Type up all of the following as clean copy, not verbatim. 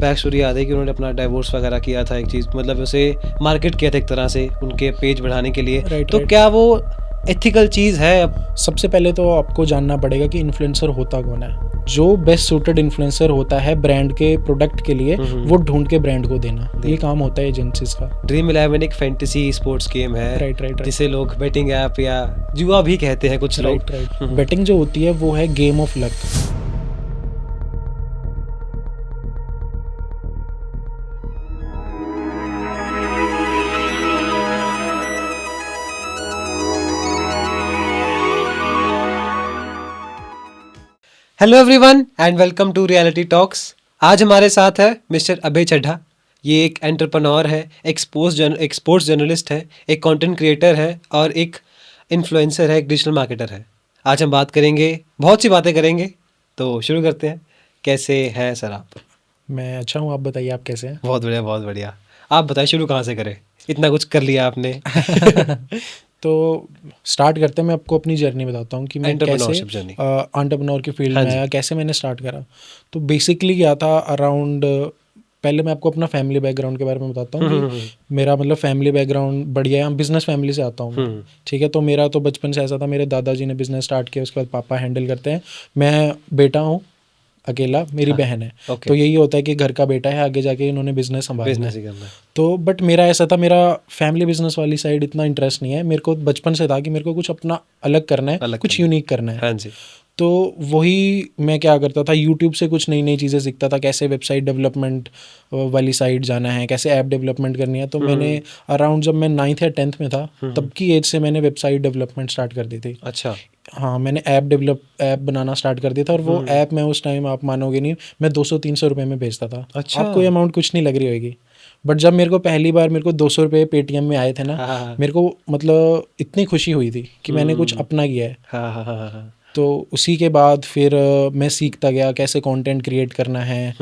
Back story याद है कि उन्होंने अपना डाइवोर्स वगैरह किया था, एक चीज़ मतलब उसे मार्केट किया था एक तरह से उनके पेज बढ़ाने के लिए। राइट तो राइट। क्या वो एथिकल चीज़ है? सबसे पहले तो आपको जानना पड़ेगा कि इन्फ्लुएंसर होता कौन है। जो बेस्ट सूटेड इन्फ्लुएंसर होता है ब्रांड के प्रोडक्ट के लिए, वो ढूंढ के ब्रांड को देना, ये काम होता है एजेंसीज का। ड्रीम 11 एक फैंटेसी स्पोर्ट्स गेम है, राइट राइट राइट जिसे लोग बेटिंग ऐप या जुआ भी कहते हैं कुछ लोग। Right right. बेटिंग जो होती है वो है game of luck. Hello everyone and welcome to Reality Talks. आज हमारे साथ है मिस्टर अभय चड्ढा। ये एक एंटरप्रेन्योर है, एक स्पोर्ट्स जर्नलिस्ट है, एक कंटेंट क्रिएटर है और एक इन्फ्लुएंसर है, एक डिजिटल मार्केटर है। आज हम बात करेंगे, बहुत सी बातें करेंगे। तो शुरू करते हैं। कैसे हैं सर आप? मैं अच्छा हूँ, आप बताइए आप कैसे हैं? बहुत बढ़िया, बहुत बढ़िया। आप बताइए शुरू कहाँ से करें, इतना कुछ कर लिया आपने। तो स्टार्ट करते हैं। मैं आपको अपनी जर्नी बताता हूँ कि मैं कैसे एंटरप्रेन्योरशिप जर्नी। एंटरप्रेन्योर की फील्ड हाँ में जी। आया, कैसे मैंने स्टार्ट करा। तो बेसिकली क्या था अराउंड, पहले मैं आपको अपना फैमिली बैकग्राउंड के बारे में बताता हूँ कि मेरा मतलब फैमिली बैकग्राउंड बढ़िया है। बिजनेस फैमिली से आता हूँ मैं, ठीक है। तो मेरा तो बचपन से ऐसा था, मेरे दादाजी ने बिजनेस स्टार्ट किया, उसके बाद पापा हैंडल करते हैं। मैं बेटा हूँ अकेला, मेरी बहन है। ओके। तो यही होता है कि घर का बेटा है, आगे जाके इन्होंने बिजनेस संभालना बिजनेस है। ही करना है। तो बट मेरा ऐसा था, मेरा फैमिली बिजनेस वाली साइड इतना इंटरेस्ट नहीं है। मेरे को बचपन से था कि मेरे को कुछ अपना अलग करना है, अलग कुछ करना है। यूनिक करना है। हाँ जी। तो वही मैं क्या करता था, यूट्यूब से कुछ नई नई चीज़ें सीखता था, कैसे वेबसाइट डेवलपमेंट वाली साइड जाना है, कैसे ऐप डेवलपमेंट करनी है। तो मैंने अराउंड जब मैं 9th या 10th में था, तब की एज से मैंने वेबसाइट डेवलपमेंट स्टार्ट कर दी थी। अच्छा। हाँ, मैंने ऐप बनाना स्टार्ट कर दिया था। और वो ऐप मैं उस टाइम, आप मानोगे नहीं, मैं 200-300 रुपये में बेचता था। अच्छा। आपको ये अमाउंट कुछ नहीं लग रही होगी, बट जब मेरे को पहली बार मेरे को 200 रुपये पेटीएम में आए थे ना, हाँ मेरे को मतलब इतनी खुशी हुई थी कि मैंने कुछ अपना किया है। हाँ हाँ हाँ हाँ। तो उसी के बाद फिर मैं सीखता गया कैसे कंटेंट क्रिएट करना है।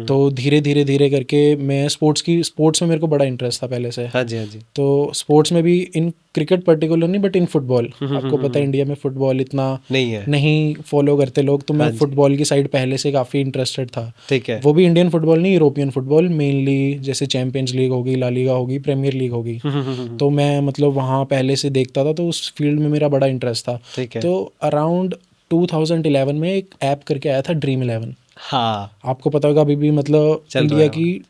तो धीरे धीरे धीरे करके मैं स्पोर्ट्स में मेरे को बड़ा इंटरेस्ट था पहले से। हाँ जी हाँ जी। तो स्पोर्ट्स में भी, इन क्रिकेट पर्टिकुलर नहीं, बट इन फुटबॉल, आपको पता है इंडिया में फुटबॉल इतना नहीं है। नहीं फॉलो करते लोग। तो मैं हाँ जी। फुटबॉल की साइड पहले से काफ़ी इंटरेस्टेड था। ठीक है। वो भी इंडियन फुटबॉल नहीं, यूरोपियन फुटबॉल मेनली, जैसे चैंपियंस लीग होगी, ला लीगा होगी, प्रीमियर लीग होगी। तो मैं मतलब वहाँ पहले से देखता था, तो उस फील्ड में मेरा बड़ा इंटरेस्ट था। ठीक है। तो अराउंड 2011 में एक ऐप करके आया था, ड्रीम 11। हाँ, आपको पता होगा, अभी भी मतलब चल रहा इंडिया है की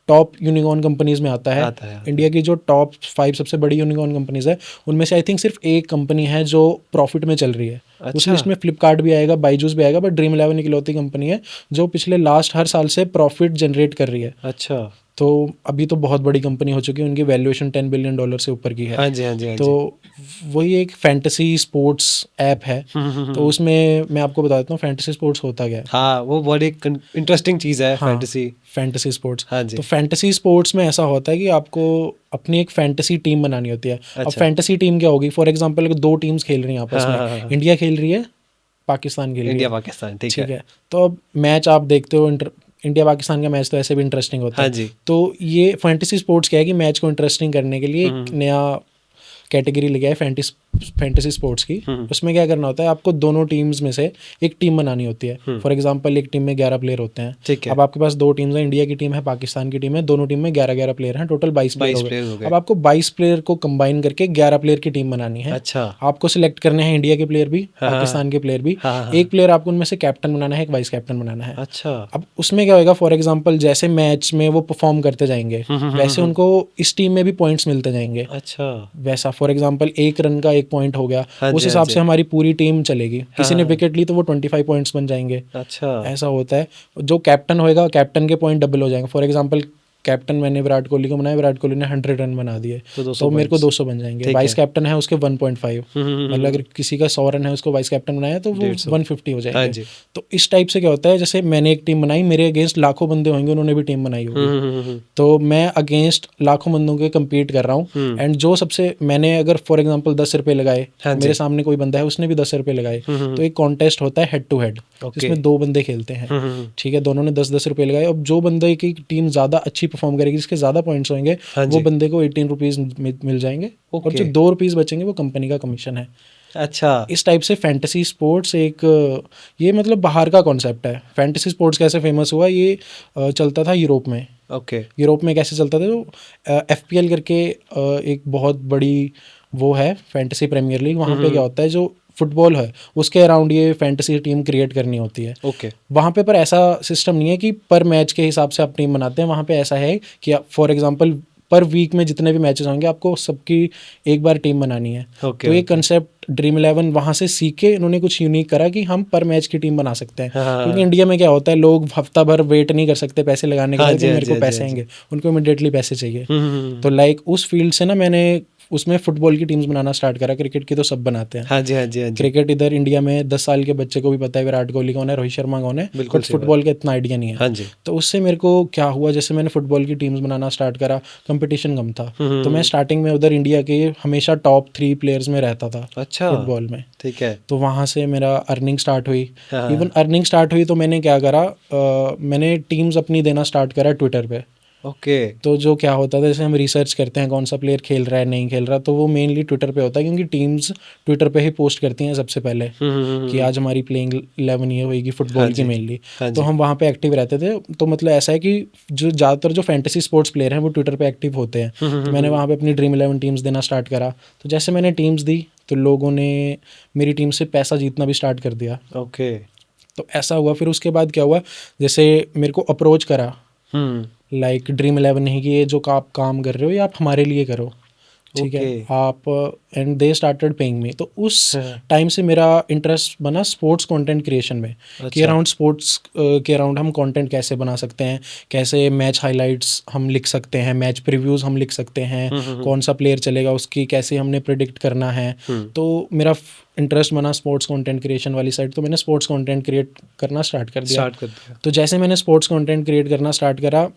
टॉप यूनिकॉर्न कंपनीज में आता है। आता है। इंडिया की जो टॉप 5 सबसे बड़ी यूनिकॉर्न कंपनीज है, उनमें से आई थिंक सिर्फ एक कंपनी है जो प्रॉफिट में चल रही है। उस अच्छा। लिस्ट में फ्लिपकार्ट भी आएगा, बाईजूस भी आएगा, बट ड्रीम 11 इकलौती कंपनी है जो पिछले लास्ट हर साल से प्रॉफिट जनरेट कर रही है। अच्छा। तो अभी तो बहुत बड़ी कंपनी हो चुकी है, उनकी वैल्यूएशन $10 बिलियन से ऊपर की है। हाँ जी हाँ जी हाँ तो वही एक फैंटेसी स्पोर्ट्स ऐप है। तो उसमें मैं आपको बता देता हूँ फैंटेसी स्पोर्ट्स होता क्या है। हाँ, वो बहुत एक इंटरेस्टिंग चीज़ है, हाँ, फैंटेसी। Fantasy sports. हाँ जी। तो फैंटेसी स्पोर्ट्स में ऐसा होता है कि आपको अपनी एक फैंटेसी टीम बनानी होती है। अब अच्छा। फैंटेसी टीम क्या होगी, फॉर एग्जांपल अगर 2 टीम्स खेल रही हैं आपस हाँ में, हाँ हाँ हाँ। इंडिया खेल रही है, पाकिस्तान खेल रही इंडिया है, पाकिस्तान, ठीक ठीक है। है। तो अब मैच आप देखते हो, इंडिया पाकिस्तान का मैच तो ऐसे भी इंटरेस्टिंग होता हाँ है। जी। तो ये फैंटेसी स्पोर्ट्स क्या है कि मैच को इंटरेस्टिंग करने के लिए एक नया कैटेगरी लेके आए फैंटेसी स्पोर्ट्स की। उसमें क्या करना होता है, आपको दोनों टीम्स में से एक टीम बनानी होती है। फॉर एग्जांपल एक टीम में 11 प्लेयर होते हैं। ठीक है। अब आपके पास 2 टीम्स हैं, इंडिया की टीम है, पाकिस्तान की टीम है। दोनों टीम में 11-11 प्लेयर हैं, टोटल 22 प्लेयर 22 हो प्लेयर हो गए। गए। अब आपको 22 प्लेयर को कंबाइन करके 11 प्लेयर की टीम बनानी है। अच्छा। आपको सिलेक्ट करने हैं इंडिया के प्लेयर भी, हाँ, पाकिस्तान के प्लेयर भी। हाँ, हाँ। एक प्लेयर आपको उनमें से कैप्टन बनाना है, एक वाइस कैप्टन बनाना है। अच्छा। अब उसमें क्या होगा, फॉर एग्जांपल जैसे मैच में वो परफॉर्म करते जाएंगे, वैसे उनको इस टीम में भी पॉइंट्स मिलते जाएंगे। अच्छा। वैसा फॉर एग्जांपल 1 रन का 1 पॉइंट हो गया, हाँ उस जी, हाँ हिसाब जी। से हमारी पूरी टीम चलेगी। किसी ने हाँ। विकेट ली तो वो 25 पॉइंट्स बन जाएंगे। अच्छा। ऐसा होता है। जो कैप्टन होएगा, कैप्टन के पॉइंट डबल हो जाएंगे। फॉर एग्जांपल कैप्टन मैंने विराट कोहली को बनाया, विराट कोहली ने 100 रन बना दिए, तो 200 तो मेरे को पॉइंट्स। 200 बन जाएंगे। ठीक वाइस है। कैप्टन है उसके 1.5, मतलब अगर किसी का 100 रन है, उसको वाइस कैप्टन बनाया तो वो 150। 150 हो हाँ जाएंगे। जी। तो इस टाइप से क्या होता है, जैसे मैंने एक टीम बनाई, मेरे अगेंस्ट लाखों बंदे होंगे, उन्होंने भी टीम बनाई होगी। तो मैं अगेंस्ट लाखों बंदों के कम्पीट कर रहा हूँ। एंड जो सबसे, मैंने अगर फॉर एग्जांपल 10 रुपये लगाए, हाँ जी। मेरे सामने कोई बंदा है, उसने भी 10 रुपये लगाए, तो एक कॉन्टेस्ट होता है हेड टू हेड, जिसमें 2 बंदे खेलते हैं। ठीक है, दोनों ने 10-10 रुपये लगाए। अब जो बंदे की टीम ज़्यादा अच्छी परफॉर्म करेगी, जिसके ज़्यादा पॉइंट्स होंगे, हाँ वो जी। बंदे को 18 रुपीज़ मिल जाएंगे। और जो ओके। 2 रुपीज़ बचेंगे वो कंपनी का कमीशन है। अच्छा। इस टाइप से फैंटेसी स्पोर्ट्स एक ये मतलब बाहर का कॉन्सेप्ट है। फैंटेसी स्पोर्ट्स कैसे फेमस हुआ, ये चलता था यूरोप में। ओके। यूरोप में कैसे चलता था, तो FPL करके एक बहुत बड़ी वो है फैंटेसी प्रीमियर लीग। वहाँ पे क्या होता है, जो फुटबॉल है उसके अराउंड ये फैंटेसी टीम क्रिएट करनी होती है। ओके। वहाँ पे पर ऐसा सिस्टम नहीं है कि पर मैच के हिसाब से आप टीम बनाते हैं। वहाँ पे ऐसा है कि फॉर एग्जांपल पर वीक में जितने भी मैचेस होंगे आपको सबकी एक बार टीम बनानी है। ओके, तो ये ओके। कंसेप्ट ड्रीम 11 वहाँ से सीख के इन्होंने कुछ यूनिक करा कि हम पर मैच की टीम बना सकते हैं। हाँ। क्योंकि इंडिया में क्या होता है, लोग हफ्ता भर वेट नहीं कर सकते पैसे लगाने के हाँ लिए जी, कि हाँ मेरे जी, को हाँ जी, पैसे हाँ जी। आएंगे, उनको इमिडिएटली पैसे चाहिए। हम्म। तो लाइक उस फील्ड से ना मैंने उसमें फुटबॉल की टीम्स बनाना स्टार्ट करा। क्रिकेट की तो सब बनाते हैं। हाँ जी, हाँ जी, हाँ जी। क्रिकेट इधर इंडिया में 10 साल के बच्चे को भी पता है विराट कोहली कौन है, रोहित शर्मा कौन है, बिल्कुल बट सही बात। फुटबॉल का इतना आइडिया नहीं है। हाँ जी। तो उससे मेरे को क्या हुआ, जैसे मैंने फुटबॉल की टीम्स बनाना स्टार्ट करा, कंपटीशन कम था। तो मैं स्टार्टिंग में उधर इंडिया के हमेशा टॉप 3 प्लेयर्स में रहता था अच्छा। फुटबॉल में। ठीक है। तो वहाँ से मेरा अर्निंग स्टार्ट हुई। हाँ। इवन अर्निंग स्टार्ट हुई तो मैंने क्या करा, मैंने टीम्स अपनी देना स्टार्ट करा ट्विटर पे। ओके। तो जो क्या होता था, जैसे हम रिसर्च करते हैं कौन सा प्लेयर खेल रहा है नहीं खेल रहा, तो वो मेनली ट्विटर पे होता है, क्योंकि टीम्स ट्विटर पे ही पोस्ट करती हैं सबसे पहले कि आज हमारी प्लेइंग 11 ये होएगी हाँ फुटबॉल की जी, मेनली। हाँ तो जी। हम वहाँ पे एक्टिव रहते थे। तो मतलब ऐसा है कि जो ज़्यादातर जो फैंटेसी स्पोर्ट्स प्लेयर हैं वो ट्विटर पे एक्टिव होते हैं। तो मैंने वहाँ पे अपनी ड्रीम 11 टीम्स देना स्टार्ट करा। तो जैसे मैंने टीम्स दी तो लोगों ने मेरी टीम से पैसा जीतना भी स्टार्ट कर दिया। ओके। तो ऐसा हुआ। फिर उसके बाद क्या हुआ, जैसे मेरे को अप्रोच करा लाइक ड्रीम 11 नहीं कि ये जो आप काम कर रहे हो ये आप हमारे लिए करो, ठीक है ओके। आप, and they started paying me. तो उस हाँ। टाइम से मेरा इंटरेस्ट बना स्पोर्ट्स कंटेंट क्रिएशन में, कि अच्छा। अराउंड स्पोर्ट्स के अराउंड हम कंटेंट कैसे बना सकते हैं, कैसे मैच हाइलाइट्स हम लिख सकते हैं, मैच प्रीव्यूज़ हम लिख सकते हैं, कौन सा प्लेयर चलेगा उसकी कैसे हमने प्रिडिक्ट करना है। तो मेरा इंटरेस्ट बना स्पोर्ट्स कंटेंट क्रिएशन वाली साइड। तो मैंने स्पोर्ट्स कंटेंट क्रिएट करना स्टार्ट कर दिया। स्टार्ट कर दिया। तो जैसे मैंने स्पोर्ट्स कंटेंट क्रिएट करना स्टार्ट करा,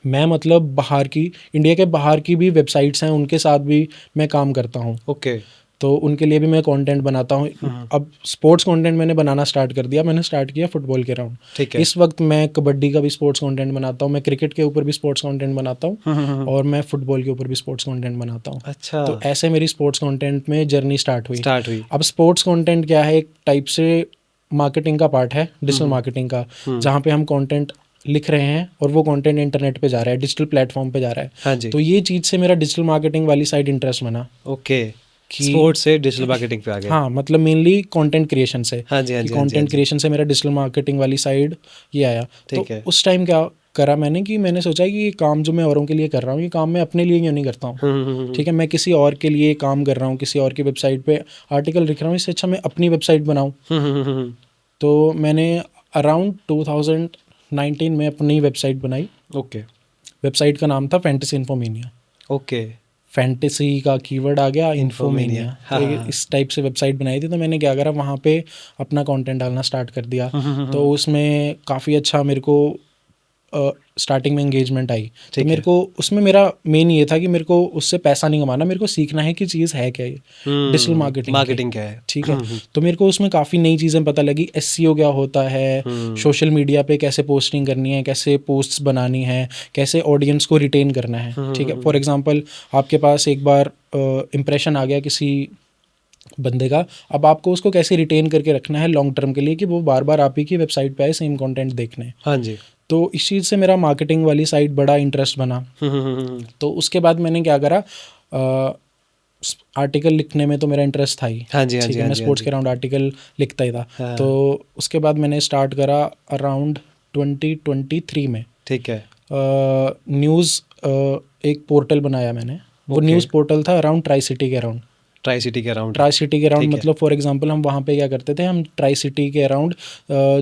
मैं मतलब बाहर की, इंडिया के बाहर की भी वेबसाइट्स हैं उनके साथ भी मैं काम करता हूँ। ओके। तो उनके लिए भी मैं कंटेंट बनाता हूँ। अब स्पोर्ट्स कंटेंट मैंने बनाना स्टार्ट कर दिया। मैंने स्टार्ट किया फुटबॉल के राउंड। ठीक है। इस वक्त मैं कबड्डी का भी स्पोर्ट्स कंटेंट बनाता हूँ, मैं क्रिकेट के ऊपर भी स्पोर्ट्स कंटेंट बनाता हूँ, और मैं फुटबॉल के ऊपर भी स्पोर्ट्स कंटेंट बनाता हूँ। अच्छा। तो ऐसे मेरी स्पोर्ट्स कंटेंट में जर्नी स्टार्ट हुई। स्टार्ट हुई। अब स्पोर्ट्स कंटेंट क्या है, एक टाइप से मार्केटिंग का पार्ट है, डिजिटल मार्केटिंग का, जहाँ पे हम कंटेंट लिख रहे हैं और वो कंटेंट इंटरनेट पे जा रहा है, डिजिटल प्लेटफॉर्म पे जा रहा है। हाँ जी। तो ये चीज़ से मेरा डिजिटल मार्केटिंग वाली साइड इंटरेस्ट बना ओके। कि स्पोर्ट्स से डिजिटल मार्केटिंग पे आ गए। हाँ, मतलब मेनली कंटेंट क्रिएशन से, हाँ जी, हाँ कि जी, हाँ जी, हाँ कंटेंट जी। क्रिएशन से मेरा डिजिटल मार्केटिंग वाली साइड ये आया। तो ठीक है। उस टाइम क्या करा मैंने कि मैंने सोचा कि ये काम जो मैं औरों के लिए कर रहा हूँ, ये काम मैं अपने लिए क्यों नहीं करता हूँ। ठीक है, मैं किसी और के लिए काम कर रहा हूँ, किसी और की वेबसाइट पे आर्टिकल लिख रहा हूँ, इससे अच्छा मैं अपनी वेबसाइट बनाऊँ। तो मैंने अराउंड 2019 में अपनी वेबसाइट बनाई। ओके। वेबसाइट का नाम था फैंटेसी इन्फोमेनिया। ओके। फैंटेसी का कीवर्ड आ गया, इन्फोमेनिया। इन्फोमेनिया। हाँ, तो हाँ, हाँ। इस टाइप से वेबसाइट बनाई थी। तो मैंने क्या करा, वहाँ पे अपना कंटेंट डालना स्टार्ट कर दिया। तो उसमें काफ़ी अच्छा मेरे को स्टार्टिंग में एंगेजमेंट आई। तो ठीक मेरे है। को उसमें मेरा मेन ये था कि मेरे को उससे पैसा नहीं कमाना, मेरे को सीखना है कि चीज़ है क्या ये, डिजिटल मार्केटिंग क्या है। ठीक है। तो मेरे को उसमें काफ़ी नई चीज़ें पता लगी। SEO क्या होता है, सोशल मीडिया पे कैसे पोस्टिंग करनी है, कैसे पोस्ट्स बनानी है, कैसे ऑडियंस को रिटेन करना है। ठीक है, फॉर एग्जांपल आपके पास एक बार इंप्रेशन आ गया किसी बंदे का, अब आपको उसको कैसे रिटेन करके रखना है लॉन्ग टर्म के लिए, कि वो बार बार आप ही की वेबसाइट पे आए सेम कंटेंट देखने। हाँ जी। तो इस चीज़ से मेरा मार्केटिंग वाली साइड बड़ा इंटरेस्ट बना। तो उसके बाद मैंने क्या करा, आर्टिकल लिखने में तो मेरा इंटरेस्ट था ही। हाँ जी, हाँ ठीक जी, है, हाँ मैं जी, हाँ स्पोर्ट्स जी। के अराउंड आर्टिकल लिखता ही था। हाँ। तो उसके बाद मैंने स्टार्ट करा अराउंड 2023 में। ठीक है। न्यूज़ एक पोर्टल बनाया मैंने। वो ओके। न्यूज़ पोर्टल था अराउंड ट्राई सिटी के अराउंड। ट्राई सिटी के अराउंड। ट्राई सिटी के अराउंड ठीक है। मतलब फॉर एग्जांपल हम वहाँ पे क्या करते थे, हम ट्राई सिटी के अराउंड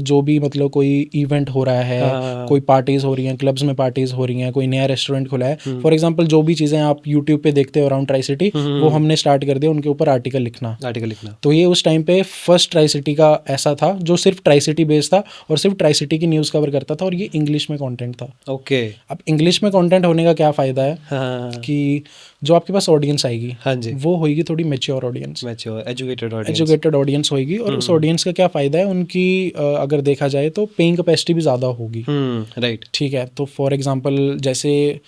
जो भी मतलब कोई इवेंट हो रहा है, हाँ। कोई पार्टीज़ हो रही हैं, क्लब्स में पार्टीज़ हो रही हैं, कोई नया रेस्टोरेंट खुला है, फॉर एग्जांपल जो भी चीज़ें आप यूट्यूब पे देखते हो अराउंड ट्राई सिटी, वो हमने स्टार्ट कर दिया उनके ऊपर आर्टिकल लिखना। आर्टिकल लिखना। तो ये उस टाइम पे फर्स्ट ट्राई सिटी का ऐसा था जो सिर्फ ट्राई सिटी बेस्ड था और सिर्फ ट्राई सिटी की न्यूज़ कवर करता था, और ये इंग्लिश में कंटेंट था। ओके। अब इंग्लिश में कंटेंट होने का क्या फ़ायदा है हाँ। कि जो आपके पास ऑडियंस आएगी, हाँ जी। वो होगी थोड़ी mature audience, mature educated audience. Educated audience होगी। और उस ऑडियंस का क्या फ़ायदा है, उनकी अगर देखा जाए तो पेइंग कैपेसिटी भी ज़्यादा होगी। राइट। ठीक है, तो फॉर एग्जांपल जैसे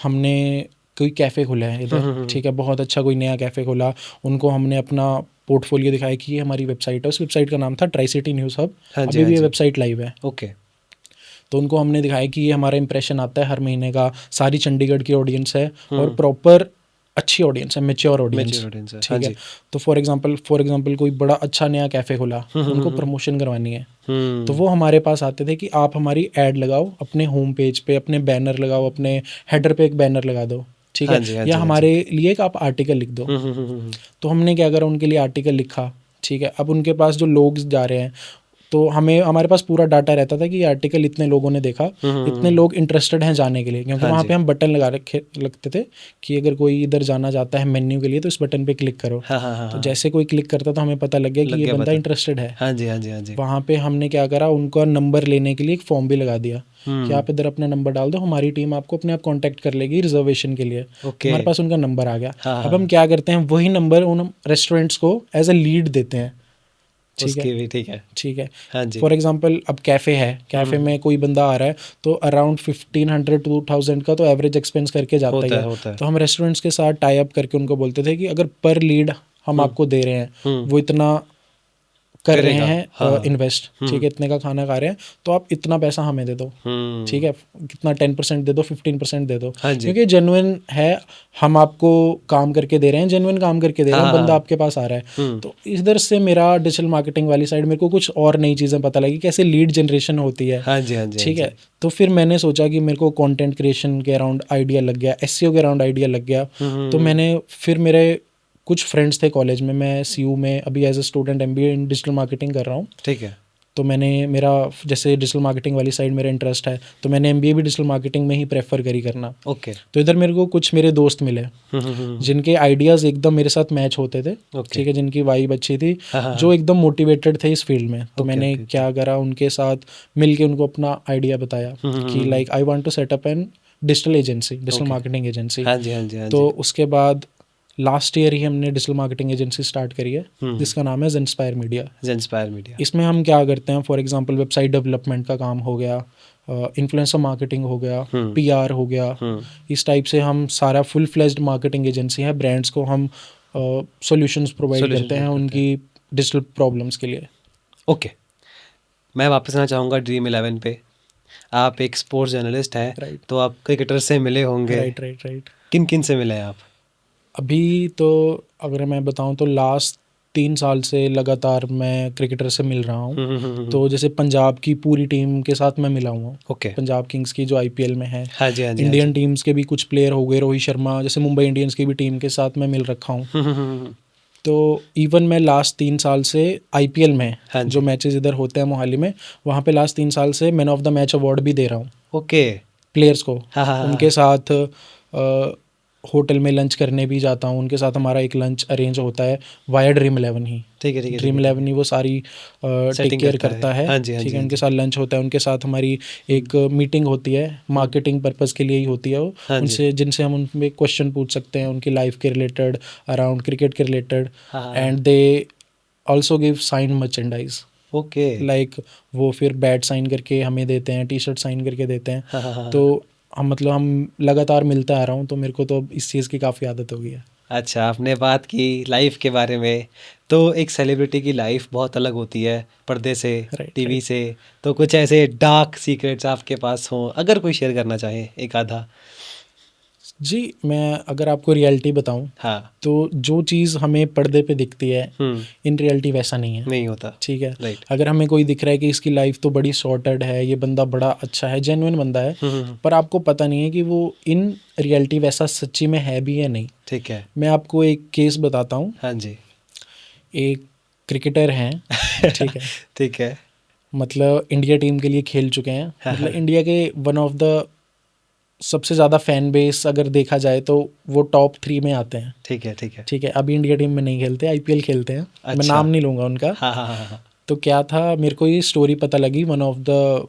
हमने कोई कैफ़े खोला है इधर, ठीक है, बहुत अच्छा कोई नया कैफ़े खोला, उनको हमने अपना पोर्टफोलियो दिखाया कि ये हमारी वेबसाइट है। उस वेबसाइट का नाम था ट्राई सिटी न्यूज़ हब। हाँ जी, अभी हाँ भी ये जी। वेबसाइट लाइव है। ओके। तो उनको हमने दिखाया कि ये हमारा इंप्रेशन आता है हर महीने का, सारी चंडीगढ़ की ऑडियंस है और प्रॉपर अच्छी ऑडियंस है, मेच्योर ऑडियंस। Mature audience है, ठीक हाँ है। जी। तो फॉर एग्जांपल कोई बड़ा अच्छा नया कैफ़े खुला, उनको प्रमोशन करवानी है, तो वो हमारे पास आते थे कि आप हमारी ऐड लगाओ अपने होम पेज पे, अपने बैनर लगाओ, अपने हेडर पे एक बैनर लगा दो, ठीक हाँ है, जी, हाँ या जी, हाँ जी। हमारे लिए एक आप आर्टिकल लिख दो। तो हमने क्या करा, उनके लिए आर्टिकल लिखा। ठीक है। अब उनके पास जो लोग जा रहे हैं, तो हमारे पास पूरा डाटा रहता था कि ये आर्टिकल इतने लोगों ने देखा, इतने लोग इंटरेस्टेड हैं जाने के लिए, क्योंकि हाँ वहाँ जी। पे हम बटन लगते थे कि अगर कोई इधर जाना चाहता है मेन्यू के लिए तो इस बटन पे क्लिक करो। हाँ, हाँ, हाँ, तो हाँ। जैसे कोई क्लिक करता तो हमें पता लग गया कि लग ये गया बंदा पता। इंटरेस्टेड है। हाँ जी, हाँ जी, हाँ जी। वहाँ पे हमने क्या करा, उनका नंबर लेने के लिए एक फॉर्म भी लगा दिया कि आप इधर अपना नंबर डाल दो, हमारी टीम आपको अपने आप कांटेक्ट कर लेगी रिजर्वेशन के लिए। ओके। हमारे पास उनका नंबर आ गया। हाँ, अब हम क्या करते हैं, वही नंबर उन रेस्टोरेंट्स को एज अ लीड देते हैं। ठीक है। उसकी भी ठीक है। ठीक है। हाँ जी। फॉर एग्जांपल अब कैफ़े है, कैफ़े में कोई बंदा आ रहा है तो अराउंड 1500 to 2000 का तो एवरेज एक्सपेंस करके जाता ही होता है, है। होता है। तो हम रेस्टोरेंट्स के साथ टाई अप करके उनको बोलते थे कि अगर पर लीड हम आपको दे रहे हैं, वो इतना कर रहे करेगा। हैं हाँ। इन्वेस्ट, ठीक है, इतने का खाना खा रहे हैं, तो आप इतना पैसा हमें दे दो। ठीक है। कितना 10% दे दो, 15% दे दो, हाँ जी। क्योंकि जेन्युइन है, हम आपको काम करके दे रहे हैं, जेन्युइन काम करके दे रहे हैं, हाँ, बंदा हाँ। आपके पास आ रहा है। तो इधर से मेरा डिजिटल मार्केटिंग वाली साइड मेरे को कुछ और नई चीज़ें पता लगी, कैसे लीड जनरेशन होती है। हाँ जी, हाँ जी, हाँ ठीक जी। है। तो फिर मैंने सोचा कि मेरे को कंटेंट क्रिएशन के अराउंड आइडिया लग गया, एसईओ के अराउंड आइडिया लग गया। तो मैंने फिर मेरे कुछ फ्रेंड्स थे कॉलेज में, मैं सीयू में अभी as a student MBA in digital marketing कर रहा हूँ। ठीक है। तो मैंने मेरा जैसे डिजिटल मार्केटिंग वाली साइड मेरा इंटरेस्ट है, तो मैंने एमबीए भी डिजिटल मार्केटिंग में ही प्रेफर करी करना। ओके। तो इधर मेरे को कुछ मेरे दोस्त मिले जिनके आइडियाज़ एकदम मेरे साथ मैच होते थे। ओके। ठीक है। जिनकी वाइब अच्छी थी, हाँ, हाँ, जो एकदम मोटिवेटेड थे इस फील्ड में। तो ओके, मैंने ओके, क्या करा, उनके साथ मिल के उनको अपना आइडिया बताया कि like I want to set up an digital agency, digital okay. Marketing agency. हाँ जी, हाँ जी, हाँ तो जी। उसके बाद लास्ट ईयर ही हमने डिजिटल मार्केटिंग एजेंसी स्टार्ट करी है, जिसका नाम है ज़ेंस्पायर मीडिया। ज़ेंस्पायर मीडिया। इसमें हम क्या करते हैं, फॉर एग्जांपल वेबसाइट डेवलपमेंट का काम हो गया, इन्फ्लुएंसर मार्केटिंग हो गया, पीआर हो गया, इस टाइप से हम सारा फुल फ्लेज्ड मार्केटिंग एजेंसी है। ब्रांड्स को हम सॉल्यूशंस प्रोवाइड करते हैं उनकी डिजिटल प्रॉब्लम्स के लिए। ओके। मैं वापस आना चाहूँगा ड्रीम 11 पे। आप एक स्पोर्ट्स जर्नलिस्ट हैं, राइट तो आप क्रिकेटर से मिले होंगे। Right right right. किन किन से मिले हैं आप? अभी तो अगर मैं बताऊं तो लास्ट 3 साल से लगातार मैं क्रिकेटर से मिल रहा हूं। तो जैसे पंजाब की पूरी टीम के साथ मैं मिला हुआ हूँ। ओके। पंजाब किंग्स की जो आईपीएल में है, हाँ जी, हाँ जी, हाँ इंडियन जी। टीम्स के भी कुछ प्लेयर हो गए, रोहित शर्मा, जैसे मुंबई इंडियंस की भी टीम के साथ मैं मिल रखा हूँ। तो इवन मैं लास्ट 3 साल से आईपीएल में हाँ जो जी। मैचेस इधर होते हैं मोहाली में, वहाँ पे लास्ट 3 साल से man of the match award भी दे रहा हूँ ओके। प्लेयर्स को। हाँ, हाँ, हाँ, उनके साथ होटल में लंच करने भी जाता हूँ, उनके साथ हमारा एक लंच अरेंज होता है वाया ड्रीम 11 ही। ठीक है, ठीक है, ठीक ड्रीम है, ठीक 11 ही वो सारी टेक सेटिंग केयर करता करता है। है। हाँ जी, हाँ ठीक जी, है। हाँ उनके जी। साथ लंच होता है, उनके साथ हमारी एक मीटिंग होती है, मार्केटिंग पर्पज़ के लिए ही होती है वो। हाँ जी। उनसे जिनसे हम उनमें क्वेश्चन पूछ सकते हैं उनकी लाइफ के रिलेटेड, अराउंड क्रिकेट के रिलेटेड, हाँ, हाँ, and they also give sign merchandise. Okay. Like वो फिर बैट साइन करके हमें देते हैं, टी शर्ट साइन करके देते हैं। हाँ, हाँ, हाँ। तो हम लगातार मिलता आ रहा हूँ, तो मेरे को तो अब इस चीज़ की काफ़ी आदत हो गई है। अच्छा, आपने बात की लाइफ के बारे में, तो एक सेलिब्रिटी की लाइफ बहुत अलग होती है पर्दे से, राइट टीवी राइट। से। तो कुछ ऐसे डार्क सीक्रेट्स आपके पास हों, अगर कोई शेयर करना चाहे एक आधा? जी, मैं अगर आपको रियलिटी बताऊं हाँ। तो जो चीज़ हमें पर्दे पे दिखती है हम्म। इन रियलिटी वैसा नहीं है। नहीं होता। ठीक है। राइट। अगर हमें कोई दिख रहा है कि इसकी लाइफ तो बड़ी सॉर्टेड है, ये बंदा बड़ा अच्छा है, जेन्युइन बंदा है, पर आपको पता नहीं है कि वो इन रियलिटी वैसा सच्ची में है भी या नहीं। ठीक है। मैं आपको एक केस बताता हूँ। हाँ जी। एक क्रिकेटर हैं, ठीक है, ठीक है। मतलब इंडिया टीम के लिए खेल चुके हैं, मतलब इंडिया के वन ऑफ द सबसे ज़्यादा फैन बेस अगर देखा जाए तो वो टॉप 3 में आते हैं। ठीक है। ठीक है। ठीक है। अभी इंडिया टीम में नहीं खेलते, आईपीएल खेलते हैं। मैं अच्छा। नाम नहीं लूँगा उनका। हाँ, हाँ, हाँ, हाँ। तो क्या था, मेरे को ये स्टोरी पता लगी वन ऑफ द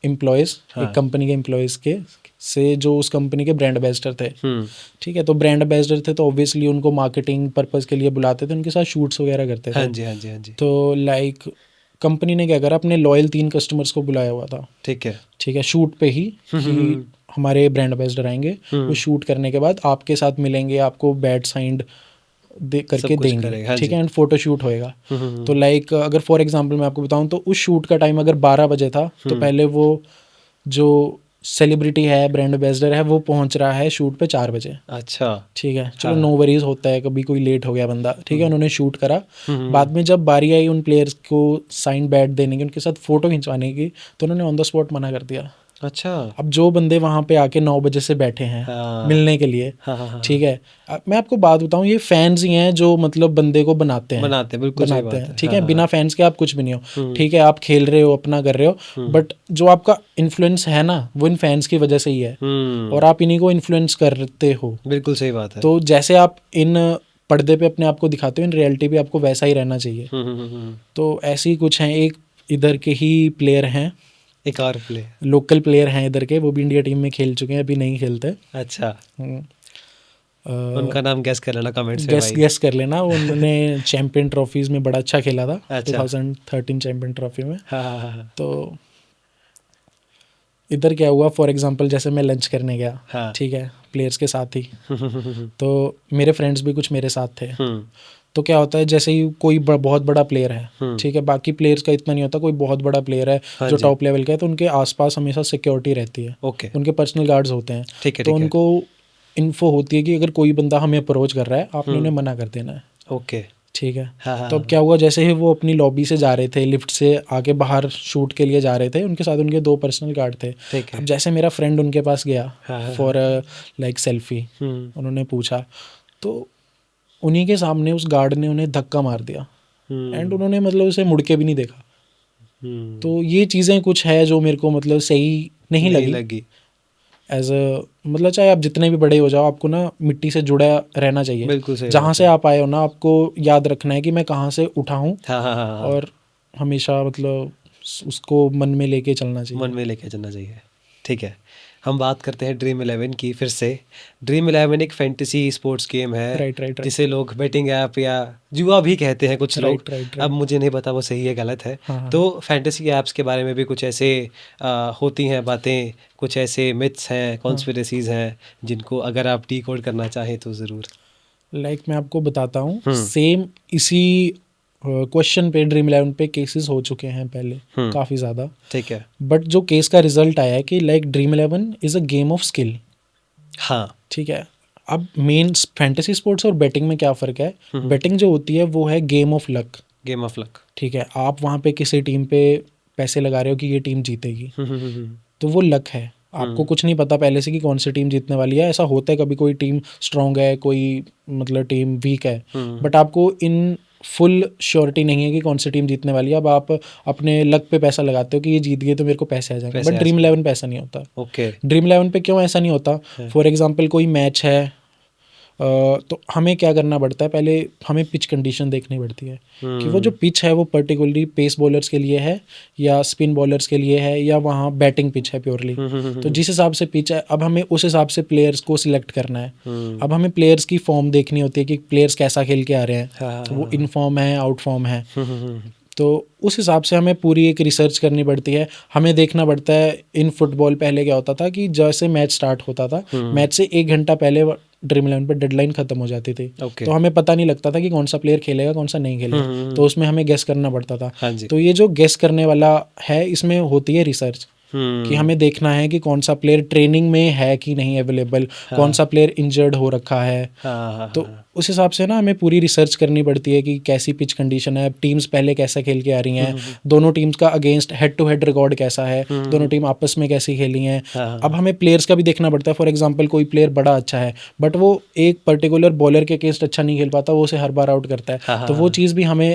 एम्प्लॉयज़, हाँ। एक कंपनी के एम्प्लॉयज़ के से, जो उस कंपनी के ब्रांड एम्बेसडर थे। ठीक है। तो ब्रांड एम्बेसडर थे तो ऑब्वियसली उनको मार्केटिंग पर्पज़ के लिए बुलाते थे, उनके साथ शूट्स वगैरह करते थे। हाँ जी, हाँ जी, हाँ जी। तो लाइक कंपनी ने क्या करा, अपने लॉयल 3 कस्टमर्स को बुलाया हुआ था। ठीक है। ठीक है। शूट पे ही कि हमारे ब्रांड एम्बेसडर आएंगे, वो शूट करने के बाद आपके साथ मिलेंगे, आपको बैट साइंड करके कुछ देंगे, करेगा, हाँ ठीक जी। है, एंड फोटो शूट होएगा। तो लाइक अगर फॉर एग्जांपल मैं आपको बताऊं तो उस शूट का टाइम अगर 12 बजे था तो पहले वो जो सेलिब्रिटी है, ब्रांड एम्बेसडर है, वो पहुंच रहा है शूट पे 4 बजे, अच्छा। ठीक है। चलो नो वरीज, होता है कभी कोई लेट हो गया बंदा, ठीक है। उन्होंने शूट करा, बाद में जब बारी आई उन प्लेयर्स को साइन बैट देने की, उनके साथ फोटो खिंचवाने की, तो उन्होंने ऑन द स्पॉट मना कर दिया। अच्छा। अब जो बंदे वहाँ पे आके 9 बजे से बैठे हैं हाँ। मिलने के लिए, हाँ हाँ हाँ, ठीक है। अब मैं आपको बात बताऊं, ये फैंस ही हैं जो मतलब बंदे को बनाते हैं, बनाते हैं, बिल्कुल सही बात है। ठीक हाँ है। हाँ बिना फैंस के आप कुछ भी नहीं हो, ठीक है। आप खेल रहे हो, अपना कर रहे हो, बट जो आपका इन्फ्लुएंस है ना, वो इन फैंस की वजह से ही है, और आप इन्हीं को इन्फ्लुएंस करते हो। बिल्कुल सही बात है। तो जैसे आप इन पर्दे पे अपने आप को दिखाते हो, इन रियलिटी पे आपको वैसा ही रहना चाहिए। तो ऐसे ही कुछ हैं, एक इधर के ही प्लेयर हैं, एक और प्ले। लोकल प्लेयर हैं इधर के, वो भी इंडिया टीम में खेल चुके हैं, अभी नहीं खेलते। अच्छा, उनका नाम गेस कर लेना कमेंट्स में गेस भाई। गेस कर लेना। उन्होंने चैंपियन ट्रॉफीज में बड़ा अच्छा खेला था, अच्छा। 2013 चैंपियन ट्रॉफी में। हाँ हाँ हाँ तो इधर क्या हुआ, फॉर एग्जांपल जैसे मैं लंच करने गया, हाँ। ठीक है, प्लेयर्स के साथ ही, तो मेरे फ्रेंड्स भी कुछ मेरे साथ थे। तो क्या होता है, जैसे ही कोई बहुत बड़ा प्लेयर है, ठीक है, बाकी प्लेयर्स का इतना नहीं होता, कोई बहुत बड़ा प्लेयर है हाँ जो जी। टॉप लेवल का है, तो उनके आसपास हमेशा सिक्योरिटी रहती है, ओके। उनके पर्सनल गार्ड्स होते हैं। ठीक है तो ठीक है। उनको इन्फो होती है कि अगर कोई बंदा हमें अप्रोच कर रहा है, आपने उन्हें मना कर देना है, ओके। ठीक है। हाँ हाँ तो अब क्या हुआ, जैसे ही वो अपनी लॉबी से जा रहे थे, लिफ्ट से आके बाहर शूट के लिए जा रहे थे, उनके साथ उनके 2 पर्सनल गार्ड थे। ठीक है। अब जैसे मेरा फ्रेंड उनके पास गया हाँ, फॉर लाइक सेल्फी, हम्म उन्होंने पूछा, तो उन्हीं के सामने उस गार्ड ने उन्हें धक्का मार दिया, एंड उन्होंने मतलब उसे मुड़ के भी नहीं देखा। तो ये चीज़ें कुछ है जो मेरे को मतलब सही नहीं लगी। एज अ मतलब चाहे आप जितने भी बड़े हो जाओ, आपको ना मिट्टी से जुड़ा रहना चाहिए। बिल्कुल सही जहाँ बात से है। आप आए हो ना, आपको याद रखना है कि मैं कहाँ से उठा हूँ, हाँ हाँ हाँ हाँ, और हमेशा मतलब उसको मन में लेके चलना चाहिए। मन में लेके चलना चाहिए। ठीक है, हम बात करते हैं ड्रीम 11 की फिर से। ड्रीम 11 एक फैंटेसी स्पोर्ट्स गेम है, राइट जिसे लोग बेटिंग ऐप या जुआ भी कहते हैं कुछ लोग। राइट। अब मुझे नहीं पता वो सही है गलत है। हाँ, हाँ। तो फैंटेसी ऐप्स के बारे में भी कुछ ऐसे होती हैं बातें, कुछ ऐसे मिथ्स हैं, कॉन्स्पिरेसीज हैं, जिनको अगर आप डिकोड करना चाहें तो ज़रूर। लाइक मैं आपको बताता हूँ, सेम इसी क्वेश्चन पे ड्रीम 11 पे केसेस हो चुके हैं पहले, काफ़ी ज़्यादा। ठीक है। बट जो केस का रिजल्ट आया है कि like dream 11 is a game of skill, हाँ। ठीक है। अब मेन फैंटेसी स्पोर्ट्स और बेटिंग में क्या फ़र्क है, बेटिंग जो होती है वो है game of luck, game of luck. ठीक है। आप वहाँ पे किसी टीम पे पैसे लगा रहे हो कि ये टीम जीतेगी, तो वो लक है, आपको कुछ नहीं पता पहले से कि कौन सी टीम जीतने वाली है। ऐसा होता है कभी कोई टीम स्ट्रांग है, कोई मतलब टीम वीक है, बट आपको इन फुल श्योरिटी नहीं है कि कौन सी टीम जीतने वाली है। अब आप अपने लक पे पैसा लगाते हो कि ये जीत गए तो मेरे को पैसे आ जाएंगे, बट ड्रीम 11 पे ऐसा नहीं होता। ओके। ड्रीम 11 पे क्यों ऐसा नहीं होता, फॉर एग्जांपल कोई मैच है, तो हमें क्या करना पड़ता है, पहले हमें पिच कंडीशन देखनी पड़ती है कि वो जो पिच है वो पर्टिकुलरली पेस बॉलर्स के लिए है या स्पिन बॉलर्स के लिए है, या वहाँ बैटिंग पिच है प्योरली। तो जिस हिसाब से पिच है, अब हमें उस हिसाब से प्लेयर्स को सिलेक्ट करना है। अब हमें प्लेयर्स की फॉर्म देखनी होती है कि प्लेयर्स कैसा खेल के आ रहे हैं, तो वो इन फॉर्म है, आउट फॉर्म है। तो उस हिसाब से हमें पूरी एक रिसर्च करनी पड़ती है। हमें देखना पड़ता है, इन फुटबॉल पहले क्या होता था कि जैसे मैच स्टार्ट होता था, मैच से 1 घंटा पहले ड्रीम 11 पे डेडलाइन खत्म हो जाती थी। तो हमें पता नहीं लगता था कि कौन सा प्लेयर खेलेगा, कौन सा नहीं खेलेगा, तो उसमें हमें गेस करना पड़ता था। तो ये जो गेस करने वाला है, इसमें होती है रिसर्च, कि हमें देखना है कि कौन सा प्लेयर ट्रेनिंग में है कि नहीं अवेलेबल, कौन सा प्लेयर इंजर्ड हो रखा है। तो उस हिसाब से ना हमें पूरी रिसर्च करनी पड़ती है कि कैसी पिच कंडीशन है, टीम्स पहले कैसा खेल के आ रही हैं, दोनों टीम्स का against head to head record कैसा है, दोनों टीम आपस में कैसी खेली हैं। अब हमें प्लेयर्स का भी देखना पड़ता है। फॉर एग्जांपल कोई प्लेयर बड़ा अच्छा है, बट वो एक पर्टिकुलर बॉलर के अगेंस्ट अच्छा नहीं खेल पाता, वो उसे हर बार आउट करता है। तो वो चीज़ भी हमें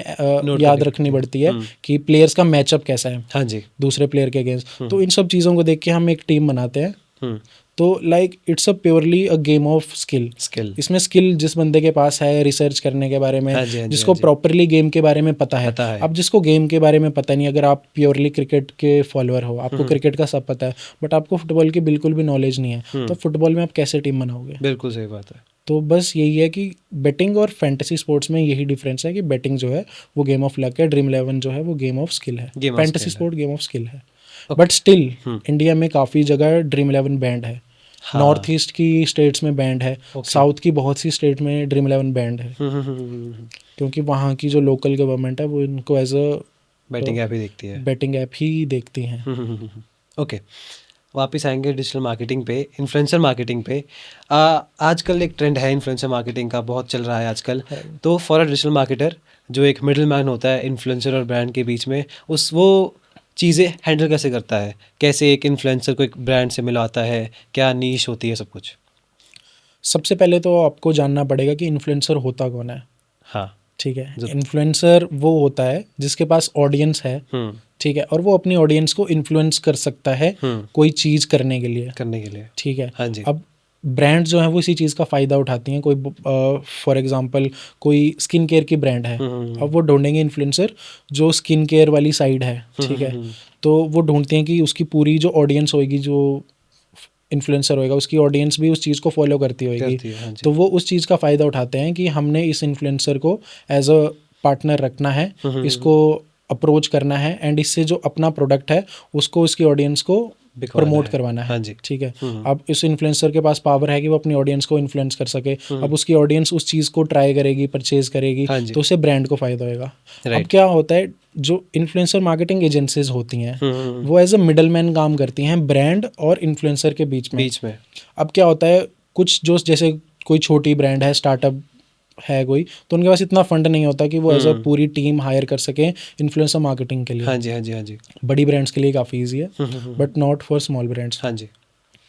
याद रखनी पड़ती है कि प्लेयर्स का मैचअप कैसा है, हाँ जी, दूसरे प्लेयर के अगेंस्ट। तो इन सब चीज़ों को देख के हम एक टीम बनाते हैं। तो like it's a purely a game of skill. इसमें स्किल जिस बंदे के पास है रिसर्च करने के बारे में, जिसको प्रॉपरली गेम के बारे में पता है। अब जिसको गेम के बारे में पता नहीं, अगर आप प्योरली क्रिकेट के फॉलोअर हो, आपको क्रिकेट का सब पता है, बट आपको फुटबॉल की बिल्कुल भी नॉलेज नहीं है, तो फुटबॉल में आप कैसे टीम बनाओगे। बिल्कुल सही बात है। तो बस यही है कि बेटिंग और फैंटेसी स्पोर्ट्स में यही डिफरेंस है कि बेटिंग जो है वो गेम ऑफ लक है, ड्रीम 11 जो है वो गेम ऑफ स्किल है, fantasy sport game of skill है। बट स्टिल इंडिया में काफ़ी जगह ड्रीम 11 बैंड है, हाँ। नॉर्थ ईस्ट की स्टेट्स में बैंड है, साउथ की बहुत सी स्टेट में ड्रीम 11 बैंड है, क्योंकि वहाँ की जो लोकल गवर्नमेंट है वो इनको एज अ बैटिंग ऐप ही देखती है। बैटिंग ऐप ही देखती हैं। ओके, वापस आएंगे डिजिटल मार्केटिंग पे, इन्फ्लुएंसर मार्केटिंग पे। आजकल एक ट्रेंड है इन्फ्लुएंसर मार्केटिंग का, बहुत चल रहा है आजकल। तो फॉर अ डिजिटल मार्केटर, जो एक मिडिल मैन होता है इन्फ्लुएंसर और ब्रांड के बीच में, वो चीज़ें हैंडल कैसे करता है? कैसे एक इन्फ्लुएंसर को एक ब्रांड से मिलाता है? क्या नीश होती है सब कुछ? सबसे पहले तो आपको जानना पड़ेगा कि इन्फ्लुएंसर होता कौन है। हाँ। ठीक है, इन्फ्लुएंसर वो होता है जिसके पास ऑडियंस है, ठीक है, और वो अपनी ऑडियंस को इन्फ्लुएंस कर सकता है कोई चीज़ करने के लिए। ठीक है। हाँ जी। अब ब्रांड जो है वो इसी चीज़ का फ़ायदा उठाती हैं। कोई फॉर एग्जांपल कोई स्किन केयर की ब्रांड है, अब वो ढूंढेंगे इन्फ्लुएंसर जो स्किन केयर वाली साइड है, ठीक है, तो वो ढूंढते हैं कि उसकी पूरी जो ऑडियंस होगी, जो इन्फ्लुएंसर होएगा, उसकी ऑडियंस भी उस चीज़ को फॉलो करती होगी। हाँ जी। तो वो उस चीज़ का फ़ायदा उठाते हैं कि हमने इस इन्फ्लुएंसर को एज अ पार्टनर रखना है, इसको अप्रोच करना है, एंड इससे जो अपना प्रोडक्ट है उसको उसकी ऑडियंस को प्रमोट करवाना है। हाँ जी। ठीक है। अब इस इन्फ्लुएंसर के पास पावर है कि वो अपनी ऑडियंस को इन्फ्लुएंस कर सके। अब उसकी ऑडियंस उस चीज़ को ट्राई करेगी, परचेज करेगी, हाँ जी। तो उससे ब्रांड को फ़ायदा होएगा। Right. अब क्या होता है, जो इन्फ्लुएंसर मार्केटिंग एजेंसीज होती हैं वो एज अ मिडल मैन काम करती हैं ब्रांड और इन्फ्लुएंसर के बीच में। अब क्या होता है, कुछ जो जैसे कोई छोटी ब्रांड है, स्टार्टअप है कोई, तो उनके पास इतना फंड नहीं होता कि वो एज अ पूरी टीम हायर कर सके इन्फ्लुएंसर मार्केटिंग के लिए। हाँ जी, हाँ जी, हाँ जी। बड़ी ब्रांड्स के लिए काफ़ी ईजी है, but not for small brands. हाँ जी।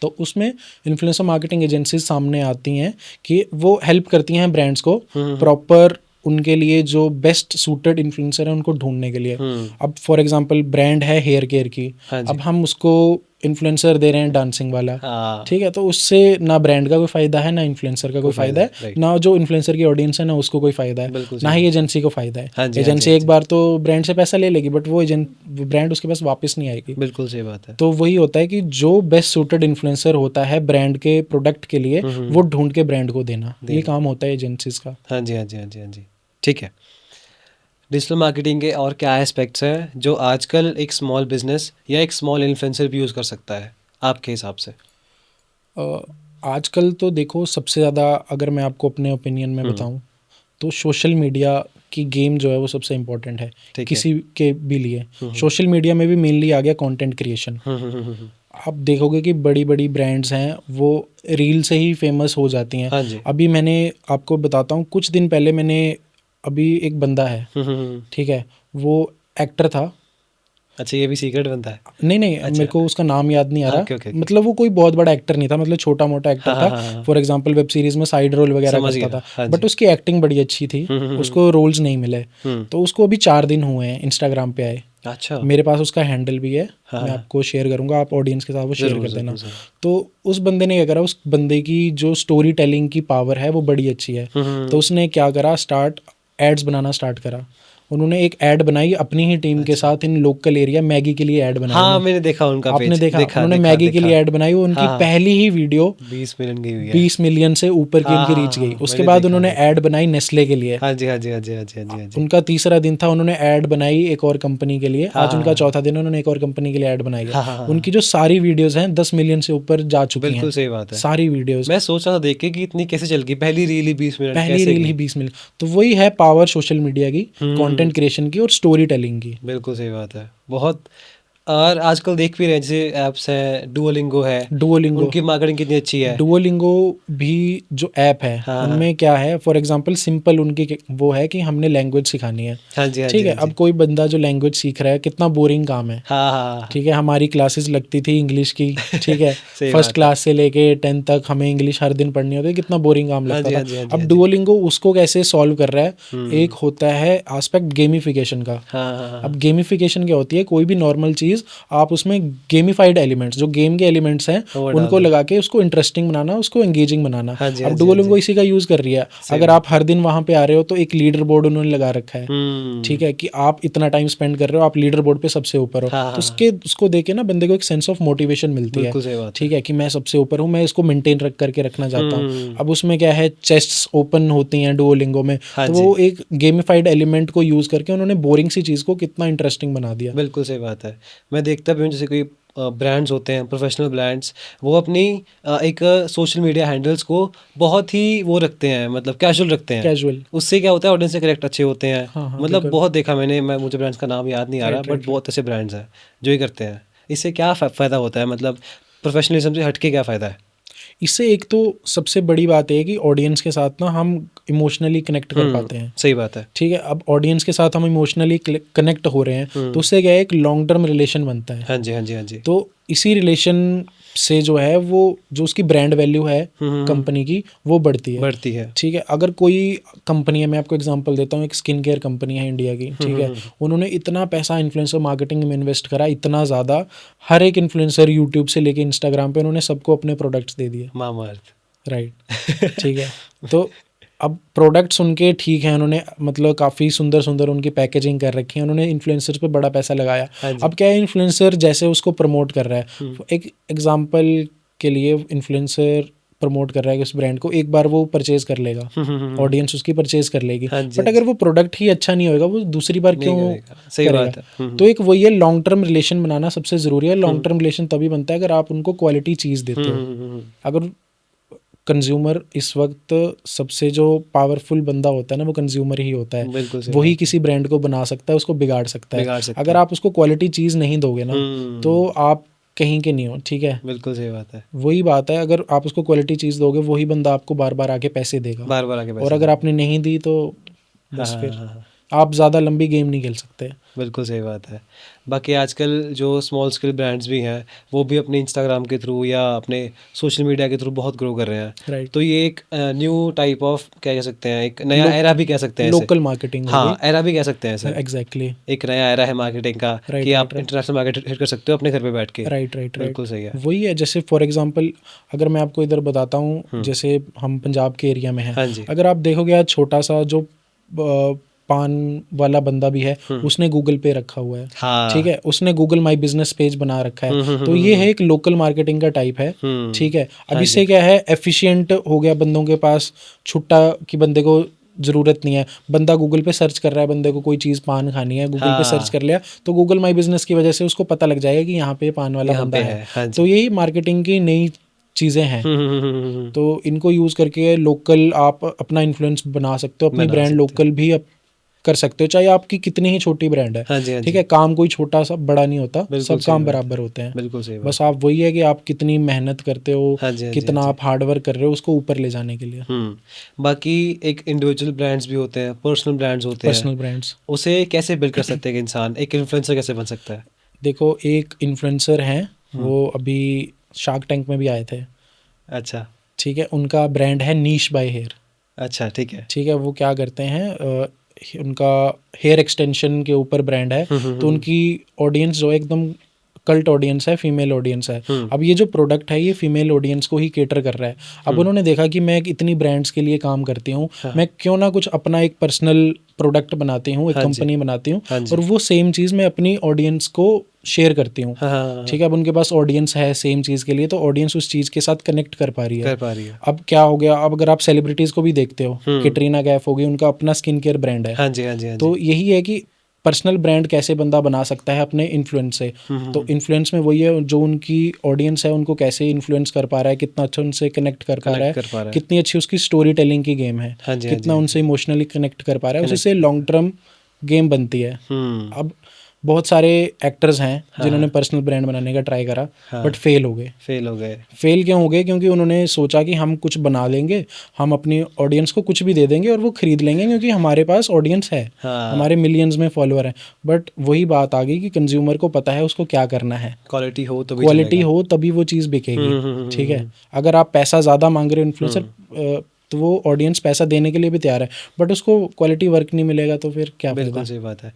तो उसमें इन्फ्लुएंसर मार्केटिंग एजेंसीज सामने आती हैं कि वो हेल्प करती हैं ब्रांड्स को प्रॉपर उनके लिए जो बेस्ट सूटेड इन्फ्लुएंसर है उनको ढूंढने के लिए। अब फॉर एग्जांपल ब्रांड है हेयर केयर की, अब हम उसको इन्फ्लुएंसर दे रहे हैं डांसिंग वाला, ठीक है, तो उससे ना ब्रांड का कोई फायदा है, ना इन्फ्लुएंसर का कोई फायदा है, ना जो इन्फ्लुएंसर की ऑडियंस है ना उसको कोई फायदा है, ना ही एजेंसी को फायदा है। एजेंसी एक बार तो ब्रांड से पैसा ले लेगी, बट वो ब्रांड उसके पास वापस नहीं आएगी। बिल्कुल सही बात है। तो वही होता है कि जो बेस्ट सूटेड इन्फ्लुएंसर होता है ब्रांड के प्रोडक्ट के लिए, वो ढूंढ के ब्रांड को देना, ये काम होता है एजेंसीज का। हाँ जी, हाँ जी, हाँ जी, हाँ जी। ठीक है। डिजिटल मार्केटिंग के और क्या एस्पेक्ट्स हैं जो आजकल एक स्मॉल बिजनेस या एक स्मॉल इन्फ्लुएंसर भी यूज़ कर सकता है आपके हिसाब से? आजकल तो देखो, सबसे ज़्यादा अगर मैं आपको अपने ओपिनियन में बताऊं तो सोशल मीडिया की गेम जो है वो सबसे इम्पोर्टेंट है किसी के भी लिए। सोशल मीडिया में भी मेनली आ गया कंटेंट क्रिएशन। आप देखोगे कि बड़ी बड़ी ब्रांड्स हैं वो रील से ही फेमस हो जाती हैं। हाँ जी। अभी मैंने आपको बताता हूँ, कुछ दिन पहले मैंने, अभी एक बंदा है, ठीक है, वो एक्टर था। अच्छा, ये भी सीक्रेट बनता है? नहीं, मेरे को उसका नाम याद नहीं आ रहा। मतलब वो कोई बहुत बड़ा एक्टर नहीं था, मतलब छोटा मोटा एक्टर था। फॉर एग्जांपल वेब सीरीज में साइड रोल वगैरह करता था, बट उसकी एक्टिंग बड़ी अच्छी थी, उसको रोल्स नहीं मिले। तो उसको अभी 4 दिन हुए हैं इंस्टाग्राम पे आए। अच्छा। मेरे पास उसका हैंडल भी है, मैं आपको शेयर करूंगा, आप ऑडियंस के साथ वो शेयर कर देना। तो उस बंदे ने क्या करा, उस बंदे की जो स्टोरी टेलिंग की पावर है वो बड़ी अच्छी है। तो उसने क्या करा, एड्स बनाना स्टार्ट करा। उन्होंने एक ऐड बनाई अपनी ही टीम के साथ इन लोकल एरिया, मैगी के लिए ऐड बनाई। हाँ, मैंने देखा उनका पेज। आपने देखा? उन्होंने मैगी के लिए ऐड बनाई, उनकी पहली ही वीडियो 20 मिलियन की हुई है। 20 मिलियन से ऊपर की उनकी रीच गई। उसके बाद उन्होंने ऐड बनाई नेस्ले के लिए। हाँ जी, हाँ जी, हाँ जी, हाँ जी, हाँ जी। उनका तीसरा दिन था, उन्होंने ऐड बनाई एक और कंपनी के लिए। आज उनका चौथा दिन, उन्होंने एक और कंपनी के लिए ऐड बनाई है। उनकी जो सारी वीडियोस हैं 10 मिलियन से ऊपर जा चुकी हैं। बिल्कुल सही बात है। सारी वीडियोस। मैं सोच रहा था देख के कि इतनी कैसे चल गई, पहली रील ही 20 मिनट। पहली रील ही 20 मिनट। तो वही है पावर सोशल मीडिया की, कंटेंट क्रिएशन की और स्टोरी टेलिंग की। बिल्कुल सही बात है, बहुत। और आजकल देख भी रहे हैं, जैसे ऐप्स हैं, डुओलिंगो है, उनकी मार्केटिंग कितनी अच्छी है। डुओलिंगो भी जो ऐप है, उनमें क्या है, फॉर एग्जांपल सिंपल उनकी वो है कि हमने लैंग्वेज सिखानी है। हाँ जी, हाँ ठीक है। हाँ अब कोई बंदा जो लैंग्वेज सीख रहा है, कितना बोरिंग काम है। ठीक है, हमारी क्लासेस लगती थी इंग्लिश की, ठीक है, फर्स्ट क्लास से लेके 10th तक हमें इंग्लिश हर दिन पढ़नी होती है, कितना बोरिंग काम लगता था। अब डुओलिंगो उसको कैसे सॉल्व कर रहा है, एक होता है एस्पेक्ट गेमिफिकेशन का। अब गेमिफिकेशन क्या होती है, कोई भी नॉर्मल चीज आप उसमें गेमिफाइड एलिमेंट्स, जो गेम के एलिमेंट्स हैं, उनको लगा के उसको इंटरेस्टिंग बनाना, उसको एंगेजिंग बनाना। अब डुओलिंगो इसी का यूज कर रही है। अगर आप हर दिन वहां पे आ रहे हो तो एक लीडर बोर्ड उन्होंने लगा रखा है, ठीक है, कि आप इतना टाइम स्पेंड कर रहे हो, आप लीडर बोर्ड पे सबसे ऊपर हो। तो उसको देके ना बंदे को एक सेंस ऑफ मोटिवेशन मिलती है, ठीक है, कि मैं सबसे ऊपर हूँ, मैं इसको मेंटेन करके रखना चाहता हूँ। अब उसमें क्या है, चेस्ट्स ओपन होती हैं डुओलिंगो में, तो वो एक गेमिफाइड एलिमेंट को यूज करके उन्होंने बोरिंग सी चीज को कितना इंटरेस्टिंग बना दिया। बिल्कुल सही बात है। मैं देखता भी हूँ जैसे कोई ब्रांड्स होते हैं, प्रोफेशनल ब्रांड्स, वो अपनी एक सोशल मीडिया हैंडल्स को बहुत ही वो रखते हैं, मतलब कैजुअल रखते हैं। कैजुअल। उससे क्या होता है, ऑडियंस से कनेक्ट अच्छे होते हैं। हाँ हाँ, मतलब बिल्कुल। बहुत देखा मैंने, मुझे ब्रांड्स का नाम याद नहीं आ रहा, राइट बट राइट राइट। बहुत ऐसे ब्रांड्स हैं जो ये करते हैं। इससे क्या फ़ायदा होता है, मतलब प्रोफेशनलिज्म से हटके क्या फ़ायदा है? इससे एक तो सबसे बड़ी बात है कि ऑडियंस के साथ ना हम इमोशनली कनेक्ट कर पाते हैं। सही बात है। ठीक है, अब ऑडियंस के साथ हम इमोशनली कनेक्ट हो रहे हैं तो उससे क्या है, एक लॉन्ग टर्म रिलेशन बनता है। हाँ जी, हाँ जी, हाँ जी। तो इसी रिलेशन से जो है वो जो उसकी ब्रांड वैल्यू है कंपनी की वो बढ़ती है। बढ़ती है। ठीक है, अगर कोई कंपनी है, मैं आपको एग्जांपल देता हूँ, एक स्किन केयर कंपनी है इंडिया की, ठीक है, उन्होंने इतना पैसा इन्फ्लुएंसर मार्केटिंग में इन्वेस्ट करा, इतना ज़्यादा, हर एक इन्फ्लुएंसर यूट्यूब से लेके इंस्टाग्राम पे उन्होंने सबको अपने प्रोडक्ट्स दे दिए। मामाअर्थ। राइट। ठीक है, तो अब प्रोडक्ट्स उनके ठीक हैं, उन्होंने मतलब काफ़ी सुंदर सुंदर उनकी पैकेजिंग कर रखी है, उन्होंने इन्फ्लुएंसर्स पे बड़ा पैसा लगाया। हाँ जी। अब क्या है, इन्फ्लुएंसर जैसे उसको प्रमोट कर रहा है, एक एग्जांपल के लिए इन्फ्लुएंसर प्रमोट कर रहा है उस ब्रांड को, एक बार वो परचेज कर लेगा, ऑडियंस उसकी परचेज कर लेगी, हाँ जी, बट अगर वो प्रोडक्ट ही अच्छा नहीं होगा वो दूसरी बार नहीं क्यों करेगा। सही करेगा? बात है। तो एक वही है, लॉन्ग टर्म रिलेशन बनाना सबसे ज़रूरी है। लॉन्ग टर्म रिलेशन तभी बनता है अगर आप उनको क्वालिटी चीज़ देते हो। अगर कंज्यूमर इस वक्त सबसे जो पावरफुल बंदा होता है ना, वो कंज्यूमर ही होता है। बिल्कुल सही वही बात है। किसी ब्रांड को बना सकता है, उसको बिगाड़ सकता है। बिगाड़ सकता अगर है। आप उसको क्वालिटी चीज़ नहीं दोगे ना तो आप कहीं के नहीं हो। ठीक है, बिल्कुल सही बात है। वही बात है, अगर आप उसको क्वालिटी चीज़ दोगे वही बंदा आपको बार बार आके पैसे देगा, बार बार आके और पैसे अगर देगा। आपने नहीं दी तो हाँ बस हाँ फिर हाँ हाँ। आप ज़्यादा लंबी गेम नहीं खेल सकते। बिल्कुल सही बात है। बाकी आजकल जो स्मॉल स्केल ब्रांड्स भी हैं, वो भी अपने इंस्टाग्राम के थ्रू या अपने सोशल मीडिया के थ्रू बहुत ग्रो कर रहे हैं। राइट। तो ये एक न्यू टाइप ऑफ क्या कह सकते हैं, एक नया एरा भी कह सकते हैं इसे। लोकल मार्केटिंग हो हाँ, गई। एरा भी कह सकते हैं इसे। एग्जैक्टली। एक नया एरा है मार्केटिंग का, राइट कि राइट आप राइट इंटरनेशनल मार्केट हिट कर सकते हो अपने घर पे बैठ के। Right right right. बिल्कुल सही है। वही है, जैसे फॉर एग्जांपल अगर मैं आपको इधर बताता हूँ, जैसे हम पंजाब के एरिया में हैं, हाँ जी। अगर आप देखोगे आज छोटा सा जो पान वाला बंदा भी है उसने गूगल पे रखा हुआ है। हाँ। ठीक है, उसने गूगल माई बिजनेस पेज बना रखा है। तो ये है एक लोकल मार्केटिंग का टाइप है। ठीक है, अब हाँ इससे क्या है, एफिशिएंट हो गया बंदों के पास, छुट्टा कि बंदे को ज़रूरत नहीं है, बंदा गूगल पे सर्च कर रहा है, बंदे को कोई चीज़ पान खानी है, गूगल पे सर्च कर लिया तो गूगल माई बिजनेस की वजह से उसको पता लग जाएगा कि यहाँ पे पान वाला यहाँ बंदा पे है। हाँ तो जी। यही मार्केटिंग की नई चीज़ें हैं। तो इनको यूज़ करके लोकल आप अपना इन्फ्लुएंस बना सकते हो, अपनी बना ब्रांड सकते लोकल भी कर सकते हो, चाहे आपकी कितनी ही छोटी ब्रांड है। हाँ जी, हाँ ठीक जी। है, काम कोई छोटा सा बड़ा नहीं होता, बिल्कुल सब सही काम बात है। बराबर होते हैं। बिल्कुल सही बात बस आप वही है कि आप कितनी मेहनत करते हो, हाँ जी, हाँ जी, हाँ कितना जी। आप हार्ड वर्क कर रहे हो उसको ऊपर ले जाने के लिए। बाकी एक इंडिविजुअल ब्रांड्स भी होते हैं, पर्सनल ब्रांड्स होते हैं। पर्सनल ब्रांड्स उसे कैसे बिल्ड कर सकते हैं एक इंसान, एक इन्फ्लुएंसर कैसे बन सकता है? देखो, एक इन्फ्लुएंसर हैं, वो अभी शार्क टैंक में भी आए थे। अच्छा। ठीक है, उनका ब्रांड है नीश बाय हेयर। अच्छा, ठीक है। ठीक है, वो क्या करते हैं, उनका हेयर एक्सटेंशन के ऊपर ब्रांड है। तो उनकी ऑडियंस जो है एकदम कल्ट ऑडियंस है, फीमेल ऑडियंस है। अब ये जो प्रोडक्ट है ये फीमेल ऑडियंस को ही केटर कर रहा है। अब उन्होंने देखा कि मैं इतनी ब्रांड्स के लिए काम करती हूँ, मैं क्यों ना कुछ अपना एक पर्सनल प्रोडक्ट बनाती हूँ, एक हाँ जी। कंपनी बनाती हूँ, हाँ जी। और वो सेम चीज़ मैं अपनी ऑडियंस को शेयर करती हूँ। हाँ, ठीक है, अब उनके पास ऑडियंस है सेम चीज़ के लिए, तो ऑडियंस उस चीज़ के साथ कनेक्ट कर पा रही है। कर पा रही है। अब क्या हो गया, अब अगर आप सेलिब्रिटीज़ को भी देखते हो, कैटरीना कैफ हो गई, उनका अपना स्किन केयर ब्रांड है। हाँ जी, हाँ जी, हाँ जी। तो यही है कि पर्सनल ब्रांड कैसे बंदा बना सकता है अपने इन्फ्लुएंस से। तो इन्फ्लुएंस में वही है, जो उनकी ऑडियंस है उनको कैसे इन्फ्लुएंस कर पा रहा है, कितना अच्छा उनसे कनेक्ट कर पा रहा है, कितनी अच्छी उसकी स्टोरी टेलिंग की गेम है, हाँ जी, हाँ कितना जी। उनसे इमोशनली कनेक्ट कर पा रहा है, उससे लॉन्ग टर्म गेम बनती है। अब बहुत सारे एक्टर्स हैं जिन्होंने पर्सनल ब्रांड बनाने का ट्राई करा, बट फेल हो गए। फेल हो गए। फेल क्यों हो गए? क्योंकि उन्होंने सोचा कि हम कुछ बना लेंगे, हम अपनी ऑडियंस को कुछ भी दे देंगे और वो खरीद लेंगे क्योंकि हमारे पास ऑडियंस है, हमारे मिलियंस में फॉलोअर हैं। बट वही बात आ गई कि कंज्यूमर को पता है उसको क्या करना है, क्वालिटी हो तो क्वालिटी हो तभी वो चीज़ बिकेगी। ठीक है, अगर आप पैसा ज़्यादा मांग रहे हो इन्फ्लुएंसर, तो वो ऑडियंस पैसा देने के लिए भी तैयार है, बट उसको क्वालिटी वर्क नहीं मिलेगा तो फिर क्या फायदा? बिल्कुल सही बात है।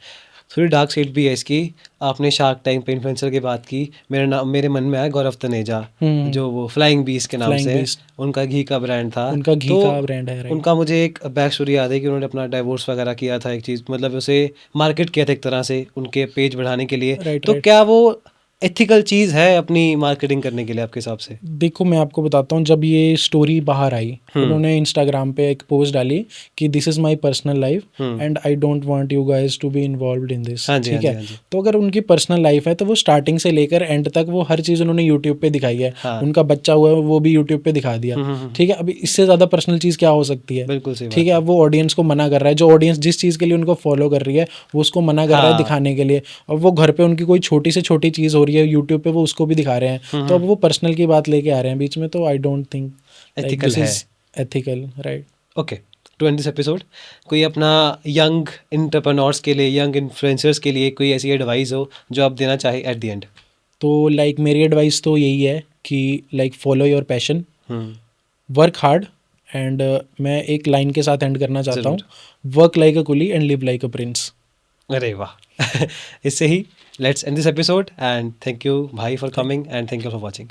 थोड़ी डार्क साइड भी है इसकी। आपने शार्क टैंक पे इन्फ्लुएंसर की बात की, मेरे मन में आया गौरव तनेजा, जो वो फ्लाइंग बीस्ट के नाम फ्लाइंग से है। बीस्ट। उनका घी का ब्रांड था। उनका घी तो का ब्रांड है, राइट। उनका मुझे एक बैक स्टोरी याद है कि उन्होंने अपना डाइवोर्स वगैरह किया था, एक चीज़ मतलब उसे मार्केट किया था एक तरह से उनके पेज बढ़ाने के लिए। राइट तो राइट। क्या वो एथिकल चीज़ है अपनी मार्केटिंग करने के लिए आपके हिसाब से? देखो मैं आपको बताता हूँ, जब ये स्टोरी बाहर आई उन्होंने इंस्टाग्राम पे एक पोस्ट डाली कि this is my personal life and I don't want you guys to be involved in this. हाँ जी, ठीक हाँ है, जी, हाँ जी। तो अगर उनकी पर्सनल लाइफ है तो वो स्टार्टिंग से लेकर एंड तक वो हर चीज़ उन्होंने यूट्यूब पे दिखाई है। हाँ। उनका बच्चा हुआ है वो भी यूट्यूब पे दिखा दिया। ठीक है, अभी इससे ज़्यादा पर्सनल चीज़ क्या हो सकती है? बिल्कुल सही ठीक बात है, अब वो ऑडियंस को मना कर रहा है, जो ऑडियंस जिस चीज़ के लिए उनको फॉलो कर रही है वो उसको मना कर रहा है हाँ। दिखाने के लिए। अब वो घर पे उनकी कोई छोटी से छोटी चीज़ हो रही है यूट्यूब पे वो उसको भी दिखा रहे हैं, तो अब वो पर्सनल की बात लेके आ रहे हैं बीच में, तो I don't think like Ethical this है। Is ethical, right. Okay, to end this episode, कोई अपना यंग एंटरप्रेन्योर्स के लिए, यंग इन्फ्लुएंसर्स के लिए कोई ऐसी एडवाइस हो जो आप देना चाहे एट द एंड? तो लाइक मेरी एडवाइस तो यही है कि like follow your passion, work hard, and मैं एक लाइन के साथ एंड करना चाहता हूँ, work like a coolie and live like a prince. अरे वाह इससे ही let's end this episode and thank you भाई for coming and thank you for watching.